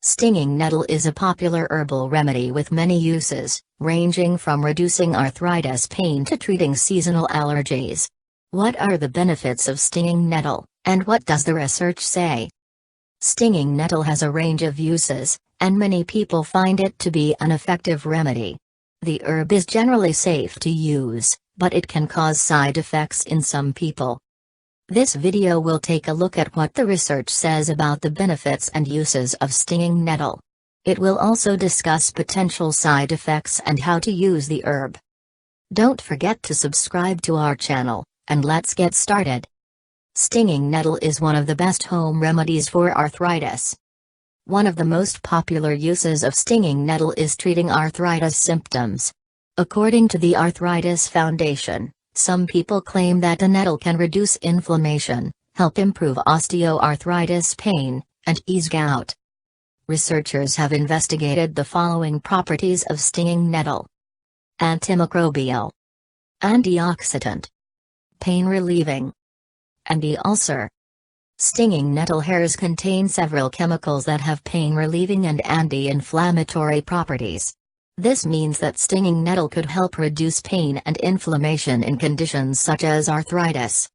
Stinging nettle is a popular herbal remedy with many uses, ranging from reducing arthritis pain to treating seasonal allergies. What are the benefits of stinging nettle, and what does the research say? Stinging nettle has a range of uses, and many people find it to be an effective remedy. The herb is generally safe to use, but it can cause side effects in some people. This video will take a look at what the research says about the benefits and uses of stinging nettle. It will also discuss potential side effects and how to use the herb. Don't forget to subscribe to our channel, and let's get started. Stinging nettle is one of the best home remedies for arthritis. One of the most popular uses of stinging nettle is treating arthritis symptoms. According to the Arthritis Foundation, some people claim that the nettle can reduce inflammation, help improve osteoarthritis pain, and ease gout. Researchers have investigated the following properties of stinging nettle: antimicrobial, antioxidant, pain relieving, anti-ulcer. Stinging nettle hairs contain several chemicals that have pain relieving and anti-inflammatory properties. This means that stinging nettle could help reduce pain and inflammation in conditions such as arthritis.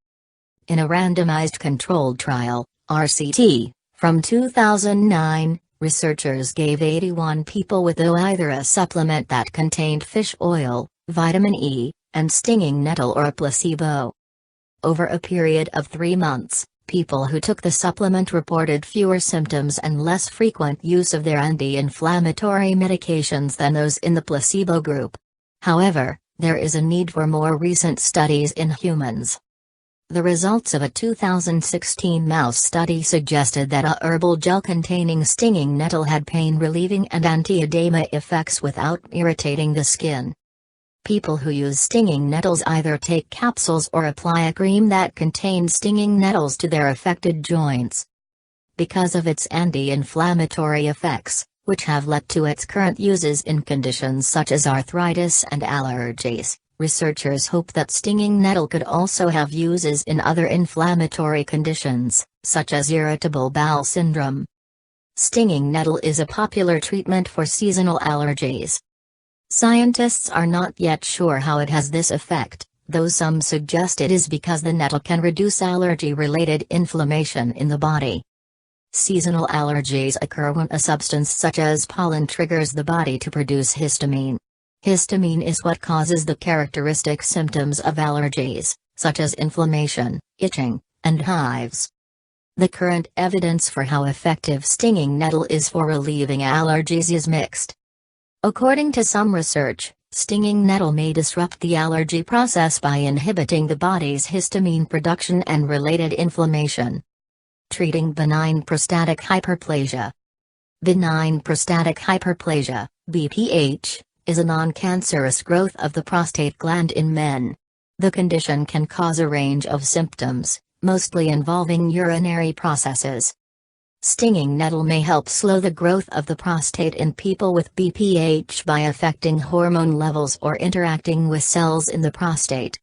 In a randomized controlled trial, RCT, from 2009, researchers gave 81 people with either a supplement that contained fish oil, vitamin E, and stinging nettle or a placebo. Over a period of 3 months, people who took the supplement reported fewer symptoms and less frequent use of their anti-inflammatory medications than those in the placebo group. However, there is a need for more recent studies in humans. The results of a 2016 mouse study suggested that a herbal gel containing stinging nettle had pain-relieving and anti-edema effects without irritating the skin. People who use stinging nettles either take capsules or apply a cream that contains stinging nettles to their affected joints. Because of its anti-inflammatory effects, which have led to its current uses in conditions such as arthritis and allergies, researchers hope that stinging nettle could also have uses in other inflammatory conditions, such as irritable bowel syndrome. Stinging nettle is a popular treatment for seasonal allergies. Scientists are not yet sure how it has this effect, though some suggest it is because the nettle can reduce allergy-related inflammation in the body. Seasonal allergies occur when a substance such as pollen triggers the body to produce histamine. Histamine is what causes the characteristic symptoms of allergies, such as inflammation, itching, and hives. The current evidence for how effective stinging nettle is for relieving allergies is mixed. According to some research, stinging nettle may disrupt the allergy process by inhibiting the body's histamine production and related inflammation. Treating benign prostatic hyperplasia. Benign prostatic hyperplasia, BPH, is a non-cancerous growth of the prostate gland in men. The condition can cause a range of symptoms, mostly involving urinary processes. Stinging nettle may help slow the growth of the prostate in people with BPH by affecting hormone levels or interacting with cells in the prostate.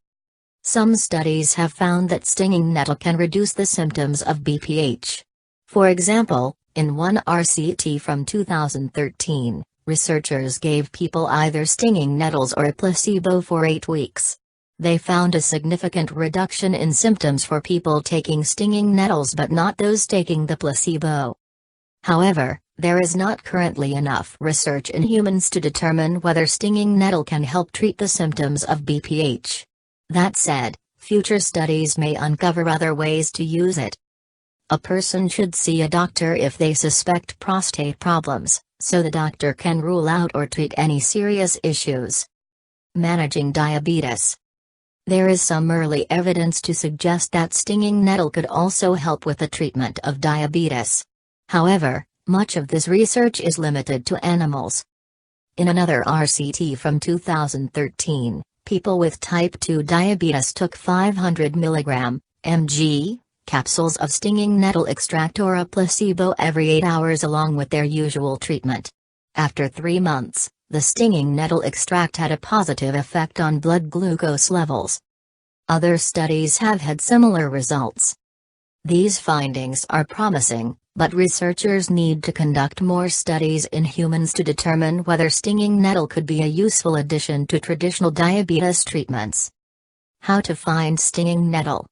Some studies have found that stinging nettle can reduce the symptoms of BPH. For example, in one RCT from 2013, researchers gave people either stinging nettles or a placebo for 8 weeks. They found a significant reduction in symptoms for people taking stinging nettles but not those taking the placebo. However, there is not currently enough research in humans to determine whether stinging nettle can help treat the symptoms of BPH. That said, future studies may uncover other ways to use it. A person should see a doctor if they suspect prostate problems, so the doctor can rule out or treat any serious issues. Managing diabetes. There is some early evidence to suggest that stinging nettle could also help with the treatment of diabetes. However, much of this research is limited to animals. In another RCT from 2013, people with type 2 diabetes took 500 mg/mg capsules of stinging nettle extract or a placebo every 8 hours along with their usual treatment. After 3 months, the stinging nettle extract had a positive effect on blood glucose levels. Other studies have had similar results. These findings are promising, But researchers need to conduct more studies in humans to determine whether stinging nettle could be a useful addition to traditional diabetes treatments. How to find stinging nettle.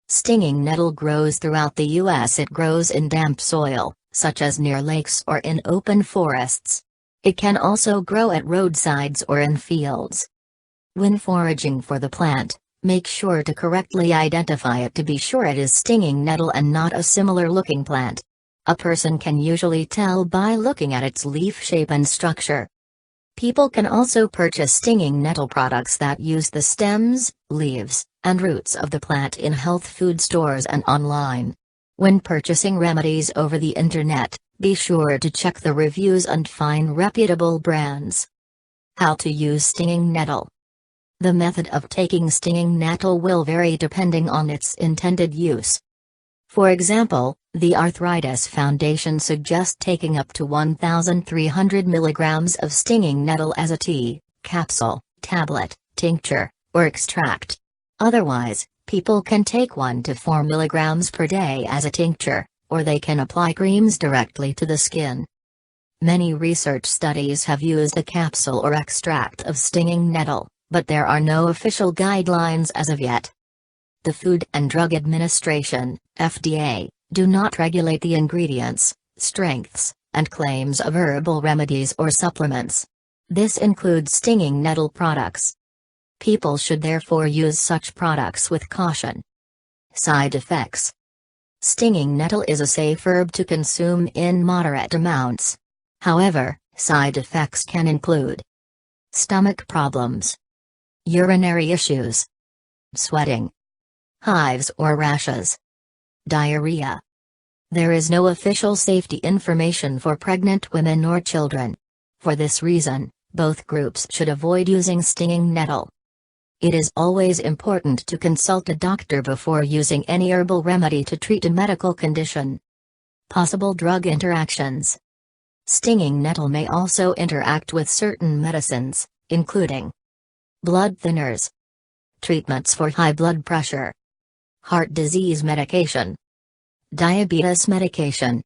Stinging nettle grows throughout the U.S. It grows in damp soil, such as near lakes or in open forests. It can also grow at roadsides or in fields. When foraging for the plant, make sure to correctly identify it to be sure it is stinging nettle and not a similar-looking plant. A person can usually tell by looking at its leaf shape and structure. People can also purchase stinging nettle products that use the stems, leaves, and roots of the plant in health food stores and online. When purchasing remedies over the internet, be sure to check the reviews and find reputable brands. How to use stinging nettle. The method of taking stinging nettle will vary depending on its intended use. For example, the Arthritis Foundation suggests taking up to 1,300 milligrams of stinging nettle as a tea, capsule, tablet, tincture, or extract. Otherwise, people can take 1 to 4 milligrams per day as a tincture, or they can apply creams directly to the skin. Many research studies have used a capsule or extract of stinging nettle, but there are no official guidelines as of yet. The Food and Drug Administration, FDA, do not regulate the ingredients, strengths, and claims of herbal remedies or supplements. This includes stinging nettle products. People should therefore use such products with caution. Side effects. Stinging nettle is a safe herb to consume in moderate amounts. However, side effects can include stomach problems, urinary issues, sweating, hives or rashes, diarrhea. There is no official safety information for pregnant women or children. For this reason, both groups should avoid using stinging nettle. It is always important to consult a doctor before using any herbal remedy to treat a medical condition. Possible drug interactions. Stinging nettle may also interact with certain medicines, including blood thinners, treatments for high blood pressure, heart disease medication, diabetes medication.